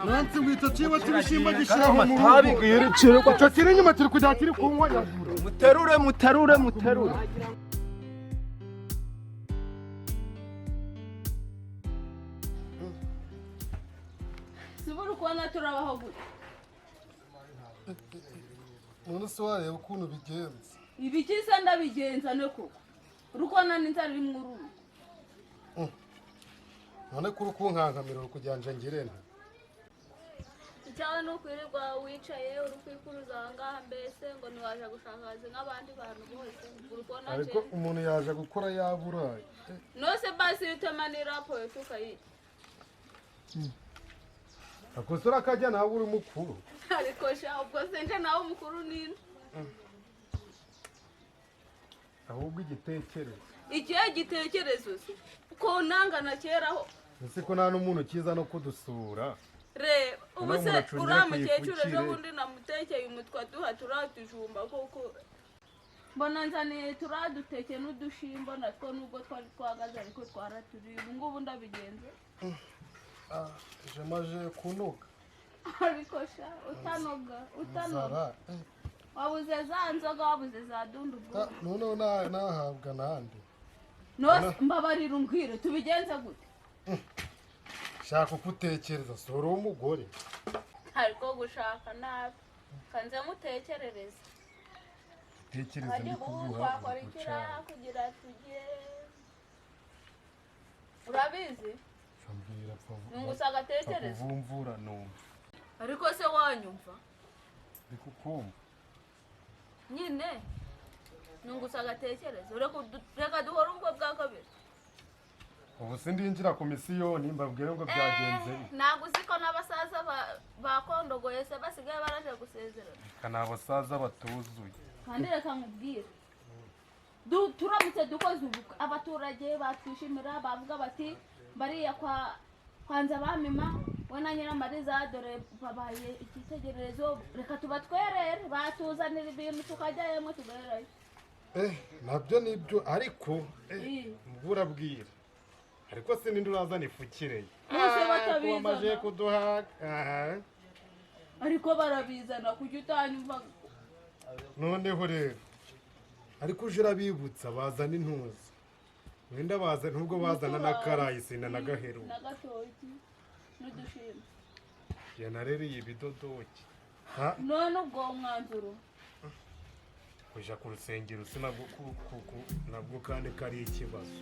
Nansi wita chiba tibishimba gishira mu matabi girecere kwa cakire nyuma tiri kujya kiri kunywa nyagura muterure Siburu kwana turabaho gute none se wareba ukuntu bigenza ibikisa ndabigenza neko rukwana n'intari mu none kuri kunkankamira kujyanja ngirene cyane no kwirirwa wicaye uri kwikuruza ngaha mbese ngo niwaje gushakaza nk'abandi bantu bose urukona ariko umuntu yaje gukora yaburaye nose basi bitamanira po tukayi akosora kajya nawe uri mukuru ariko sha ubwo sente nawe mukuru nini ahubwo igitekerezo ikihe gitekerezo ko nangana keraho ese ko nta n'umuntu kiza no kudusura re ubuse uramukecuru ejo bundi namutekeye umutwa duha turatujumba koko mbona nzane turaduteke n'udushimbo natwo nubwo twari twagaze ariko twaraturiye ubu ngubu ndabigenze je maje kunoga ariko sha utanoga wabuze za nzoga wabuze za dundu bwo none nahabwa nande no mbabarira umbwire tubigenze gute shaka kutekereza soro umugore ariko gushaka nabi kanze mutekerereza tekereza ni kuguha kugira tujye urabizi shambira nungusaga tekereza kuvumvura numva ariko se wanyumva bikukumva nyine nungusaga tekereza reka duhora ubwo bwa kabiri ubu sindinjira komisiyoni mbabwire ngo byagenze ntabwo uziko n'abasaza bakondogoye se basigaye baraje gusezerana kana abasaza batuzuye kandi reka nkubwire turamutse dukoze ubukwe abaturage batwishimira bavuga bati bariya kwa Nzabampema we na Nyiramariza dore babaye ikitegererezo reka tubatwerere batuzanira ibintu tukajyayemo tugerayo nabyo nibyo ariko burabwira ariko se nindi urazana ipfukire bose batabizana bamaje kuduha ariko barabizana kujya utanyumva noneho rero ariko uje urabibutsa bazana intuzi wenda bazana nubwo bazana n'akarayisina na gaheru n'agatoki n'udushimbo yanareriye ibidodoki none ubwo mwanzuro kuja ku rusengero nabwo kandi kari ikibazo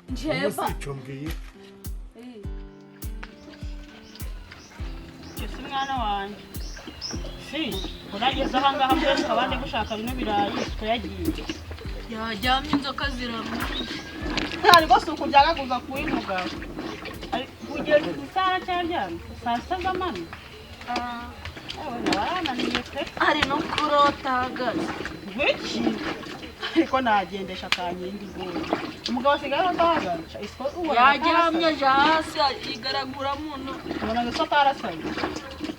njeba icombwiye Kisi mwana wanjye si urageze aha ngaha mbese abandi gushaka bino birayi twayagiye yajyamye inzoka ziramwishe ariko si ukuryaga kuza kuyivuga ugiye gusara cyajyana saa sita z'amanywa warananiye pe ari no kurota ahagaze wiki ariko nagendesha akanyindi rwose umugabo asigaye atahagaca yagihamye aje hasi yigaragura muno ubona ngo isoko arasaye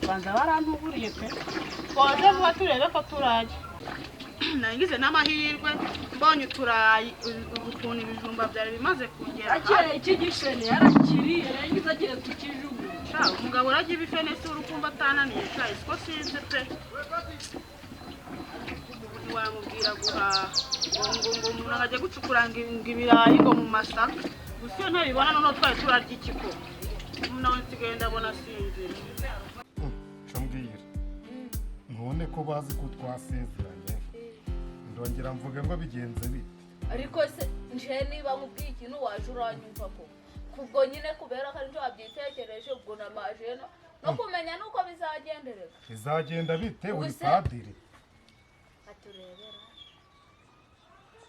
banza barantuguriye pe twaje vuba turebe ko turajya nangize n'amahirwe mbonye uturayi ukuntu ibijumba byari bimaze kugera akere iki gishene yarakiriye yangize agiye kukijugu umugabo uragiye ibifenesi urukumva atananiye cyane siko sinzi pe wamubwira guhaha ngo umuntu akajya gucukura ngo ibirayi ngo mu masaka gusa iyo ntabibona noneho twari turarya ikiko nawe nsigaye ndabona sinzira mbwira none ko bazi ko twasezeranye ndongera mvuge ngo bigenze bite ariko se nje niba nkubwiye ikintu waje uranyumva ko kubwo nyine kubera ko aribyo wabyitekereje ubwo namaje no kumenya nuko bizagendereka bizagenda bite uri padiri aturebera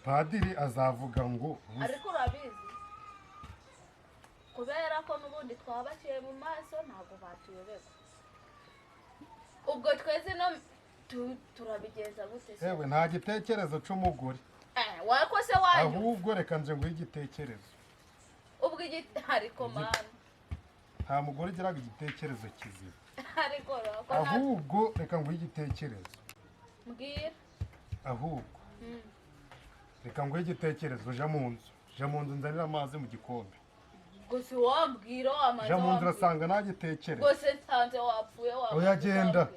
padiri azavuga ngo ariko urabizi kubera ko n'ubundi twabaciye mu maso ntabwo batuyobeka ubwo twese no turabigeza gute se yewe nta gitekerezo c'umugore wako se wanyu ahubwo reka nje nguhe igitekerezo ubwo ariko mana nta mugore ugiraga igitekerezo kizima ariko ahubwo reka nguhe igitekerezo mbwira ahubwo reka nguhe igitekerezo ja mu nzu nzanira amazi mu gikombe gusa wambwira amazi ja mu nzu urasanga nta gitekerezo gusa nsanze wapfuye oya genda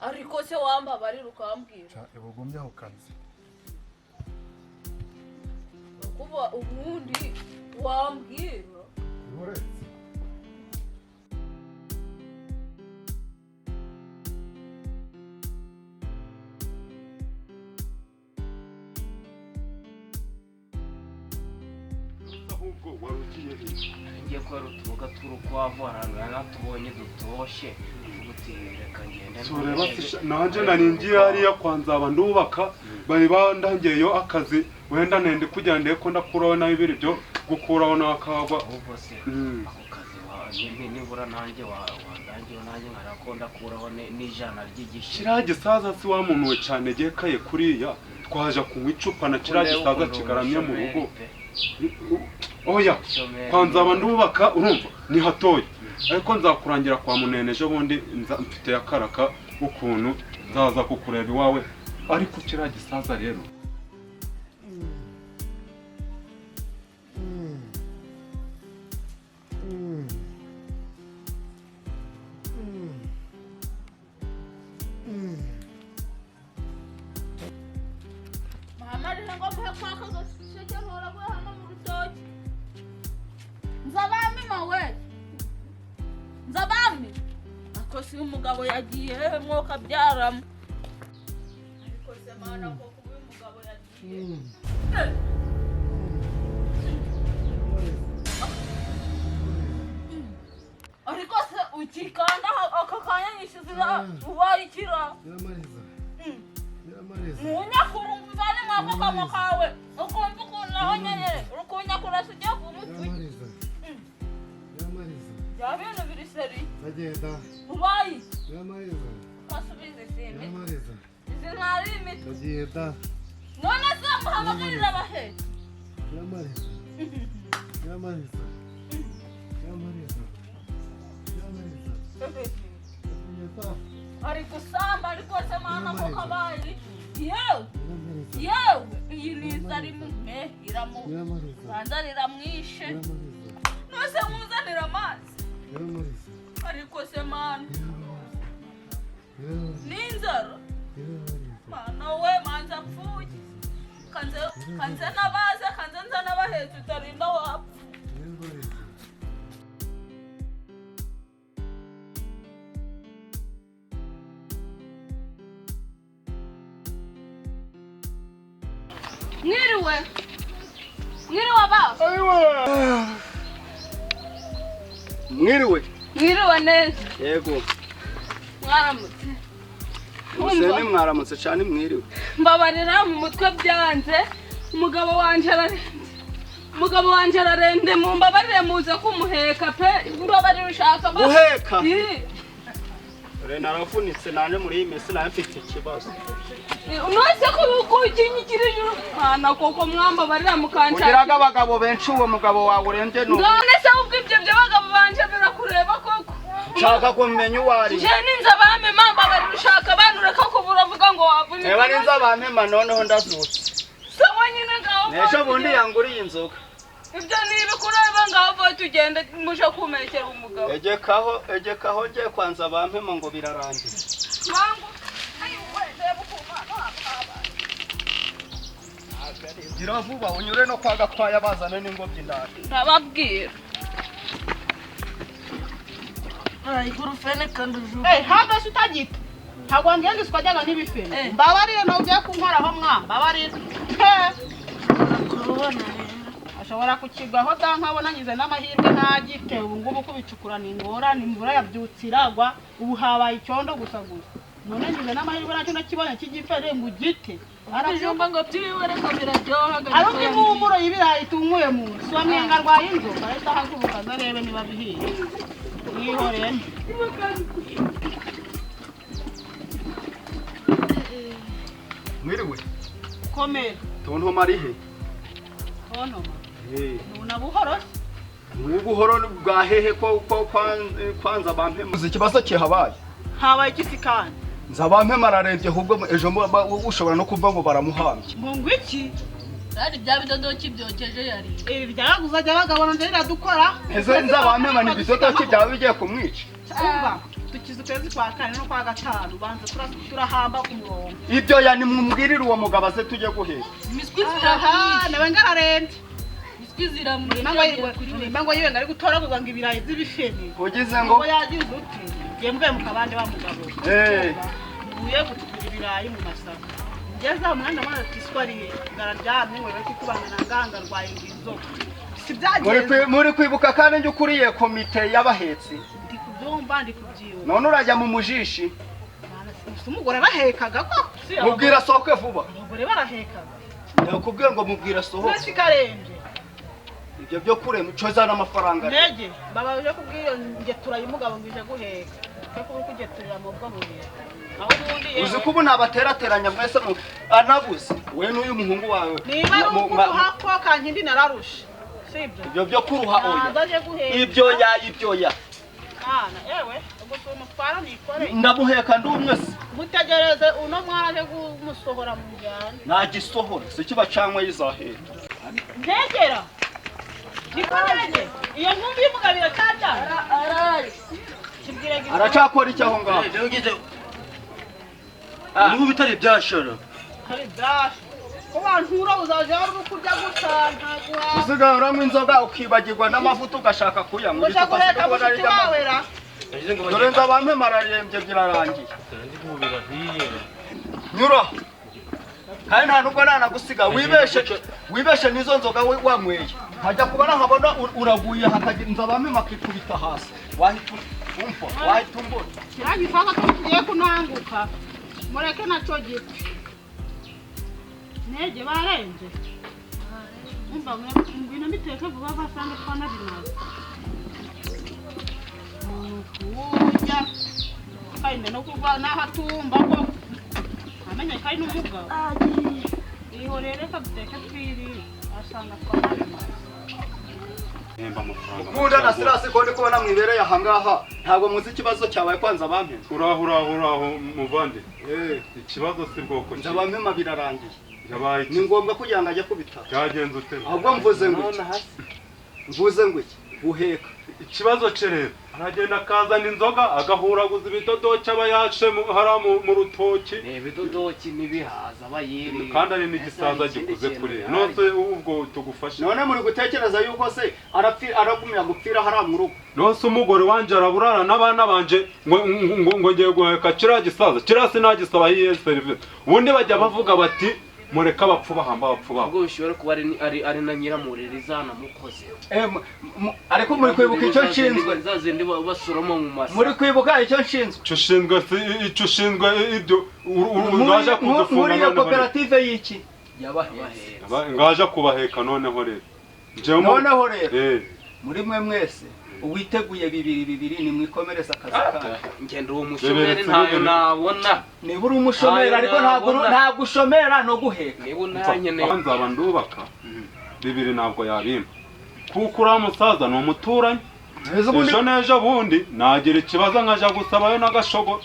ariko se wambabarira ukambwira ibugumye aho kazi kuba ubundi wambwira uretse ahubwo warugiye ngiye ko rutuga tw'urukwavu ahantu natubonye dutoshye reka ngende sureba nanje naringiye hariya kwa Nzaba ndubaka bari bandangiyeyo akazi wenda nende kugira ndeko ndakuraho nayo ibiri byo gukuraho nakagwa ahubwo se ako kazi nibura nanjye wandangiye nanjye nkarakonda kuraho n'ijana ry'igishi kiriya gisaza si wa muntu we cyane gekaye kuriya twaje kunywa icupa na kiriya gisaza kigaramye mu rugo oya kwa Nzaba ndubaka urumva ni hatoya ariko nzakurangira kwa Munene ejo bundi mfite yakaraka ukuntu nzaza kukureba iwawe ariko kiriya gisaza rero Nzabampema we Nzabampema ako si umugabo yagiye hehe mwoka byaramo ariko se mana ko kuba umugabo yagiye ariko se ukikanda aka kanya nyishizira ubayikira munyakuru mvane mwako kamo kawe ukumva ukuntu naho nyerere urukunyakura se ujya kumutwi ya bintu biri seri agenda ubayi yamariza kwasubiza simbi yamariza izi ntari imiti agenda none se muhamagarira abahe yamariza yamariza yamariza yamariza ari gusamba ariko se mana ko kabaye yewe iyi ni inzara imwe iramuzanira mwishe nose muzanira amazi ariko se mana n'inzara mana we manza apfuye kanze nabaze kanze nza n'abahetse utarinda wapfa mwiriwe baba mwiriwe neza yego mwaramutse musene mwaramutse cyane mwiriwe mbabarira mu mutwe byanze umugabo wanje ararende mu mbabarire muze kumuheka pe mbabarire ushaka guheka naravunitse nanje muri iyi minsi nayo mfite ikibazo nose ko ukinyikirije umwana koko mwambabarira mukanca ugiraga abagabo benshi uwo mugabo wawe urembye none se ubwo ibyo by'abagabo banje birakureba koko nshaka kumenya uwo ari je n'Nzabampema mbabarira ushaka abantu reka kubura vuga ngo wavunitse eba n'Nzabampema noneho ndazutse se wenyine ngaho n'ejo bundi yanguriye inzoga ibyo niba kureba ngaho vuba tugende muje kumekera umugabo egekaho ngiye kwa Nzabampema ngo birarangira mangu ayiwe reba ukumana gira vuba unyure no kwa Gakwaya bazane n'ingobyi ndani ntababwira Ay, kurufene kanduju. Habe sutagita. Ntabwo ngende twajyaga n'ibifene. Mbabarire no ugiye kunkoraho mwa. Mbabarire. Kurubona ashobora kukigaho da nkabona ngize n'amahirwe ntagite ubu ngubu kubicukura ni ingorane imvura yabyutsiragwa ubu habaye icyondo gusa gusa. None ngize n'amahirwe nacyo nakibonye kigifere mu giti. Arajumba ngo byiwe reka biraryoha gato. Arumva impumuro y'ibirayi tunguye mu nsi. Wamenga rwaye inzoga ahita hakubuka zarebe niba bihiye. Yihoreye. mwiriwe komera tontoma ari he tontoma nuna buhoro ubuhoro bwa hehe ko kwanza bampema uzi ikibazo kihabaye habaye ikisikani Nzabampema ararembye ahubwo ejo ushobora no kumva ngo baramuhambye ngo iki Ari bya bidodoki byokeje yari. Byaraguza byabagabona ndera dukora. Ese Nzabampema ni bidodoki byawe bigiye kumwica. Umva tukize ukwezi kwa kane no kwa gatanu banza turahamba ku murongo. Ibyo yani mumubwirira uwo mugabo ase tujye guhera. Miswi ziraha nawe ngararende. Miswi ziramuri. Mango yiwe ngari gutora ngo ibirayi by'ibisheni. Ugize ngo yagize uti yembwe mu kabande wa mugabo. Uye gutura ibirayi mu masaka. Ngeza umwana mwana tiswari ngararyamye ngo bari kubana na nganga rwaye ingizo. Sibyagiye. Muri kwibuka kandi njye ukuriye komite y'abahetsi. Ndi kubyumva ndi kubyiyo. None urajya mu mujishi. Umugore arahekaga ko. Mubwira sohoke vuba. Umugore barahekaga. Ndakubwira ngo mubwira sohoke. Nasi karembye. Ibyo byo kure mucoza n'amafaranga. Nege baba uje kubwiyo nge turayimugabo ngije guheka. Kuko kugeturira mu bwo buye. Uzi kubu nabaterateranya mwese anabuze we n'uyu muhungu wawe niba uruhako kankindi nararusha sibyo ibyo byo kuruha oya ibyo ya ana ewe ubwo mutwara nikore ndamuheka ndumwe se mutegereze uno mwaraje kumusohora mu njyana nagisohora se kiba cankwe yizahera ntegera nikorege iyo ntumbi y'umugabira cyajyana arari aracakora iki aho ngaho Nubu bitari byashara. Hari byasha. Ko bantura uzaje ari ukujya gutanta guha. Usigaramwe inzoga ukibagirwa n'amavuta ugashaka kuyanywa. Ushaka kuwera. Dore Nzabampema ararembye birarangiye. Nyura. Kandi nta nubwo nanagusiga wibeshe nizo nzoga wanyweye. Hajya kubona nkabona uraguye hakagira Nzabampema akikubita hasi. Wahita mbona. Kiragifaka tugiye kunanguka. Mureke naco gipfi. Nege barenze. Umva ngwino miteke vuba basanga twana binaza. Kuja. Kainde no kuva na hatumba ko. Amenye kai n'umugabo. Ihorere kabuteke twiri asanga twana binaza. Ukunda na Sirasi ko ndi kubona mwibereye aha ngaha ntabwo muzi ikibazo cyabaye kwanza Nzabampema. Uraho muvande. Ikibazo si bwoko ki. Nzabampema birarangiye. Yabaye ni ngombwa kugira ngo ajye kubita. Byagenze ute? Ahubwo mvuze ngo iki buheka. Ikibazo cerera aragenda akazana inzoga agahuraguza ibidodoki aba yashe hara mu rutoki. Ibidodoki nibihaza abayiri. Kandi ari n'igisaza gikuze kuri. Nose ubwo tugufashe. None muri gutekereza yuko se aragumya gupfira hara mu rugo. Nose umugore wanje araburara n'abana banje ngo ngiye guheka kira gisaza. Kira sinagisaba hiye service. Ubundi bajya bavuga bati mureka abapfu bahamba abapfu babo. Ubwo ushobora kuba ari na nyiramurere zana mukoze. Ariko muri kwibuka icyo nshinzwe zazindi basuramo mu masa. Muri kwibuka icyo nshinzwe. Icyo shinzwe ibyo uraje kudufunga. Muri iyo koperative y'iki? Yabaheka. Ngaje kubaheka noneho rero. Noneho rero. Muri mwe mwese uwiteguye bibiri ni mwikomereza akazi kanyu. Ngenda uwo mushomeri ntayo nabona. Niba uri umushomeri ariko ntabwo ushomera no guheka. Niba unanyene. Nzaba ndubaka. Bibiri ntabwo yabimpa. Kuko uri umusaza no muturanye. Ejo nejo bundi nagira ikibazo nkaja gusabayo n'agashogo.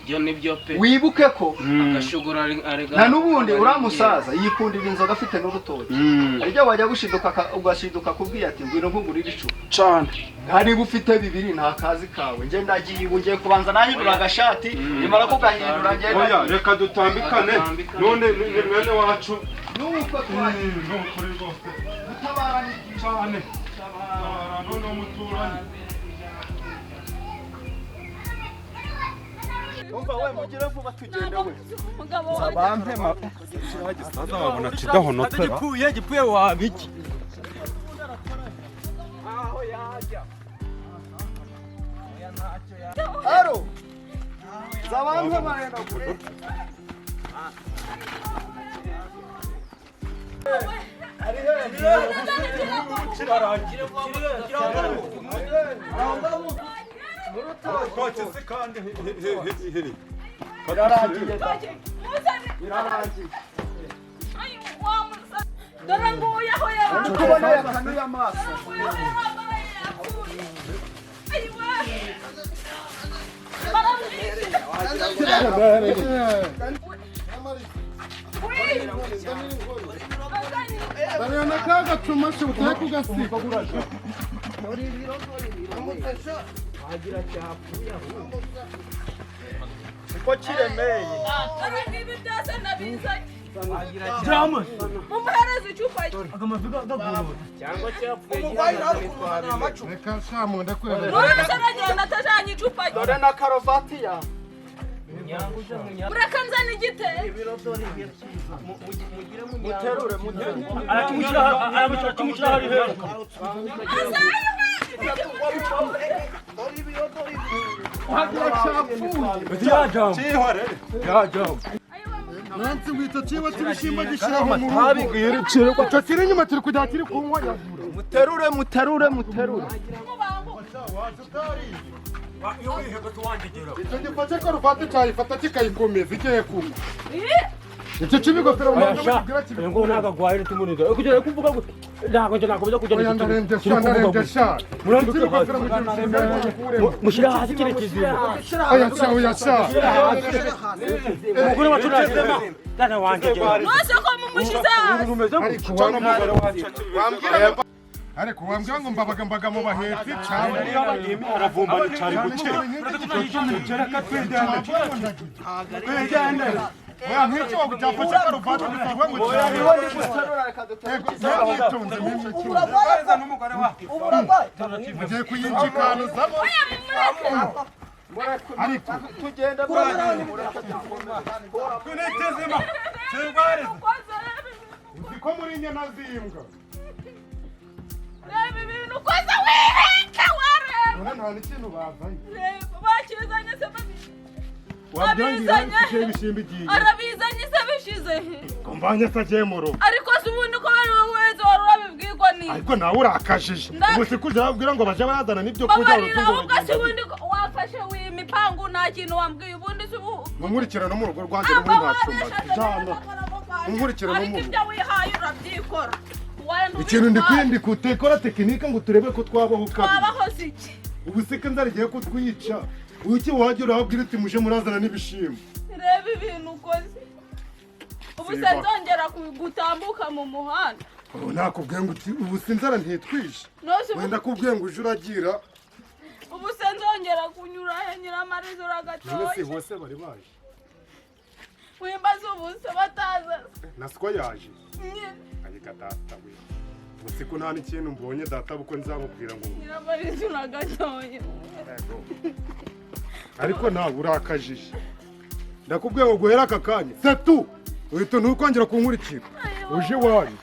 Ibyo nibyo pe. Wibuke ko agashogora arega. Na nubundi uramusaza yikundira inzoga afite n'urutoki. Ariko wajya ugashiduka kubwiye ati ngwino nkugurira icupa. Cyane. Hari bufite bibiri nta kazi kawe. Nje ndagiye ngiye kubanza nahindura agashati nimara kugahindura nge. Oya reka dutambikane. None ni mwene wacu. Nuko twari kuri rwose. Mutabara ni cyane. Tabara none umuturanye. Umva we mugire vuba tugende we. Nzabampema. Gisaza wabona kidaho notera. Gipfuye wabiki. Aho yajya. Haro. Nzabampema rero kure. Ari he. birarangiye Ayi wa musa. Dore nguye aho yaba. kubona yakanuye amaso Ayi wa. Baramwishe. Dariya nakaga cuma se uteye kugasiga. ko kiremeye Dore ngibi byose nabizanye. Jama. Mumuhereze icupa ye. Agamaviga gagurura. cyangwa cyapfuye Reka shamu ndakwera. None aragenda atajanye icupa ye. dore na karuvati yawe Mureka nzana igitenge. muterure Arakimushyira hari heza. Nansi wita kiba tibishima gishiraho mu matabi gihiricire ko kiri nyuma tiri kujya kiri kunywa yagura. muterure Icyo gifashe karuvati cyayifata kikayikomeza igiye kuma. Icyo kibigofero mu mabwira kibi. Ngo nagagwaye tumuniza. Kugera kuvuga ngo ntago nje nakomeza kujya Ndarembye sha. Muramutse bigofero mu gihe mushira hasi kire kizimu. oya sha. Umugore wacu nasema dana wanje. Nose ko mumushize hasi. Ariko wamugara wambwira ariko wambwira ngo mbabaga mu bahetsi cyane Aravumba cyane guke. oya nk'icyo cyafashe karuvati bisabwa ngo cyane yitonze mugiye kuyinjikanuza ariko tugenda tunetezema cyangwa uzi ko muri nyana zimbwa Reba ibintu ukoze wireka wareba. none nta n'ikintu bazanye Reba bakizanye se babi. wabyangira ikije bishimba igiye Arabizanye se bishize. kumbanya sagiye mu rugo Ariko si ubundi ko bari wese wari urabibwirwa ni. ariko nawe urakajije ubu si kujya babwira ngo baje bazana n'ibyo kurya Babarira ahubwo si ubundi wafashe wimipangu nta kintu wambwiye ubundi si ubu. nkurikira no mu rugo rwanjye n'ubu ntacumba jana nkurikira no mu Ariko ibyo wihaye urabyikora. ikintu ndi kutekora tekinike ngo turebe ko twabaho kabiri Twabaho siki. ubu se nzarigiye ko twica uki wajya urabwira uti muje murazana n'ibishimbo Reba ibintu ukoze. Ubu se nzongera gutambuka mu muhanda. ubu nakubwiye ngo uti ubu se nzara ntitwishe Nose wenda kubwiye ngo uje uragira ubu se nzongera kunyura he nyiramarizo none uragatoye. si hose bari baje Wimbaza ubu se bataza. nasiko yaje Nyine. ariko data we ubu ko nta n'ikintu mbonye data buko nzamubwira ngo Nyiramarizo uragatoye. ariko nawe urakajije ndakubwiye ngo guhera aka kanya setu uhita ntukongera kunkurikira uje wanyu